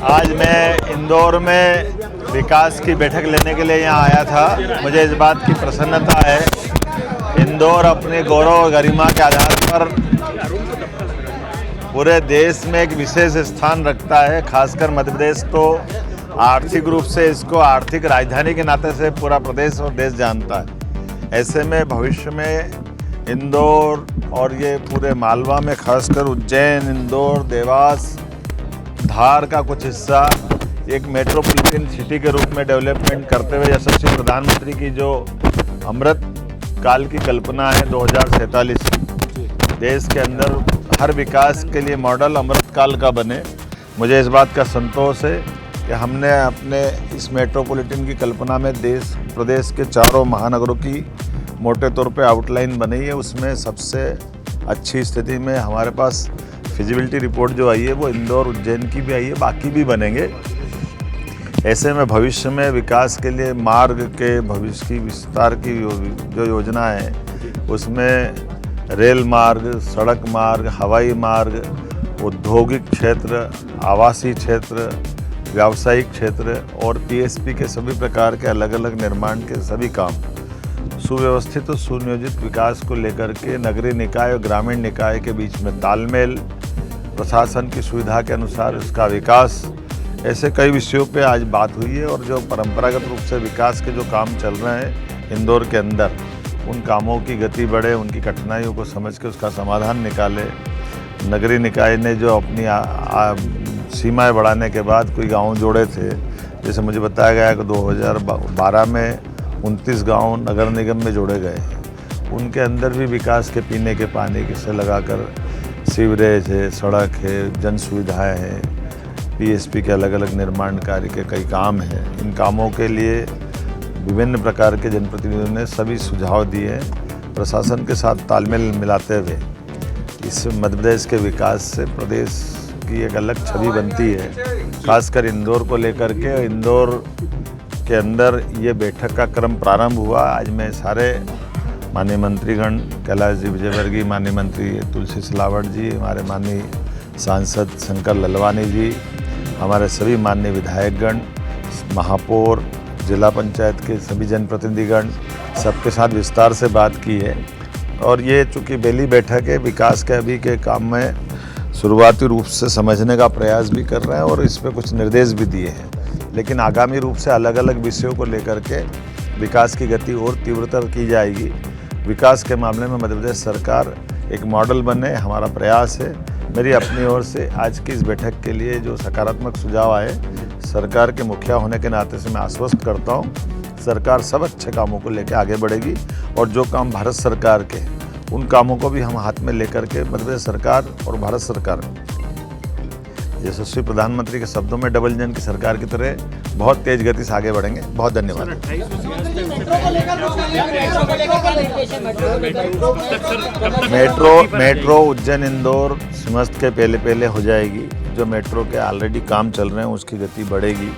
आज मैं इंदौर में विकास की बैठक लेने के लिए यहाँ आया था। मुझे इस बात की प्रसन्नता है, इंदौर अपने गौरव और गरिमा के आधार पर पूरे देश में एक विशेष स्थान रखता है। खासकर मध्य प्रदेश तो आर्थिक रूप से इसको आर्थिक राजधानी के नाते से पूरा प्रदेश और देश जानता है। ऐसे में भविष्य में इंदौर और ये पूरे मालवा में खासकर उज्जैन, इंदौर, देवास, धार का कुछ हिस्सा एक मेट्रोपॉलिटन सिटी के रूप में डेवलपमेंट करते हुए यशस्वी प्रधानमंत्री की जो अमृत काल की कल्पना है 2047 देश के अंदर हर विकास के लिए मॉडल अमृत काल का बने। मुझे इस बात का संतोष है कि हमने अपने इस मेट्रोपॉलिटन की कल्पना में देश प्रदेश के चारों महानगरों की मोटे तौर पे आउटलाइन बनी है। उसमें सबसे अच्छी स्थिति में हमारे पास फिजिबिलिटी रिपोर्ट जो आई है वो इंदौर, उज्जैन की भी आई है, बाकी भी बनेंगे। ऐसे में भविष्य में विकास के लिए मार्ग के भविष्य की विस्तार की जो योजना है उसमें रेल मार्ग, सड़क मार्ग, हवाई मार्ग, औद्योगिक क्षेत्र, आवासीय क्षेत्र, व्यावसायिक क्षेत्र और पीएसपी के सभी प्रकार के अलग अलग निर्माण के सभी काम सुव्यवस्थित और सुनियोजित विकास को लेकर के नगरीय निकाय और ग्रामीण निकाय के बीच में तालमेल, प्रशासन की सुविधा के अनुसार उसका विकास, ऐसे कई विषयों पे आज बात हुई है। और जो परंपरागत रूप से विकास के जो काम चल रहे हैं इंदौर के अंदर, उन कामों की गति बढ़े, उनकी कठिनाइयों को समझ के उसका समाधान निकाले। नगरीय निकाय ने जो अपनी सीमाएं बढ़ाने के बाद कोई गांव जोड़े थे, जैसे मुझे बताया गया कि 2012 में 29 गांव नगर निगम में जोड़े गए। उनके अंदर भी विकास के पीने के पानी से लगाकर सीवरेज है, सड़क है, जन सुविधाएँ हैं, पीएसपी के अलग अलग निर्माण कार्य के कई काम हैं। इन कामों के लिए विभिन्न प्रकार के जनप्रतिनिधियों ने सभी सुझाव दिए। प्रशासन के साथ तालमेल मिलाते हुए इस मध्य प्रदेश के विकास से प्रदेश की एक अलग छवि बनती है। खासकर इंदौर को लेकर के इंदौर के अंदर ये बैठक का क्रम प्रारंभ हुआ। आज मैं सारे माननीय मंत्रीगण, कैलाश जी विजयवर्गीय, माननीय मंत्री तुलसी सिलावट जी, हमारे माननीय सांसद शंकर ललवानी जी, हमारे सभी माननीय विधायकगण, महापौर, जिला पंचायत के सभी जनप्रतिनिधिगण, सबके साथ विस्तार से बात की है। और ये चूँकि पहली बैठक है, विकास के अभी के काम में शुरुआती रूप से समझने का प्रयास भी कर रहे हैं और इस पर कुछ निर्देश भी दिए हैं। लेकिन आगामी रूप से अलग अलग विषयों को लेकर के विकास की गति और तीव्रतर की जाएगी। विकास के मामले में मध्य प्रदेश सरकार एक मॉडल बने, हमारा प्रयास है। मेरी अपनी ओर से आज की इस बैठक के लिए जो सकारात्मक सुझाव आए, सरकार के मुखिया होने के नाते से मैं आश्वस्त करता हूँ, सरकार सब अच्छे कामों को लेकर आगे बढ़ेगी और जो काम भारत सरकार के उन कामों को भी हम हाथ में लेकर के मध्य प्रदेश सरकार और भारत सरकार यशस्वी प्रधानमंत्री के शब्दों में डबल इंजन की सरकार की तरह बहुत तेज गति से आगे बढ़ेंगे। बहुत धन्यवाद। मेट्रो उज्जैन इंदौर समस्त के पहले हो जाएगी। जो मेट्रो के ऑलरेडी काम चल रहे हैं उसकी गति बढ़ेगी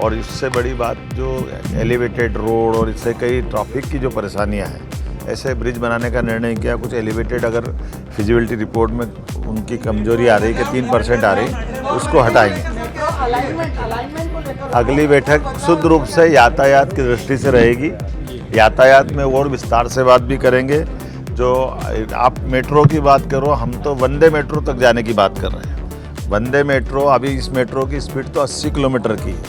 और इससे बड़ी बात जो एलिवेटेड रोड और इससे कई ट्रैफिक की जो परेशानियां हैं, ऐसे ब्रिज बनाने का निर्णय किया। कुछ एलिवेटेड अगर फिजिबिलिटी रिपोर्ट में उनकी कमजोरी आ रही है कि 3% आ रही, उसको हटाएंगे। अगली बैठक शुद्ध रूप से यातायात की दृष्टि से रहेगी। यातायात में और विस्तार से बात भी करेंगे। जो आप मेट्रो की बात करो, हम तो वंदे मेट्रो तक जाने की बात कर रहे हैं। वंदे मेट्रो, अभी इस मेट्रो की स्पीड तो 80 किलोमीटर की है,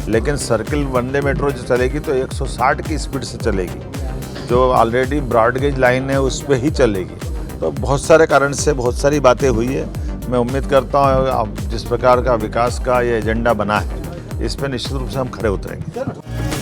लेकिन सर्किल वंदे मेट्रो जो चलेगी तो 160 की स्पीड से चलेगी। जो ऑलरेडी ब्रॉड गेज लाइन है उस पर ही चलेगी। तो बहुत सारे कारण से बहुत सारी बातें हुई है। मैं उम्मीद करता हूँ जिस प्रकार का विकास का ये एजेंडा बना है, इस पर निश्चित रूप से हम खरे उतरेंगे।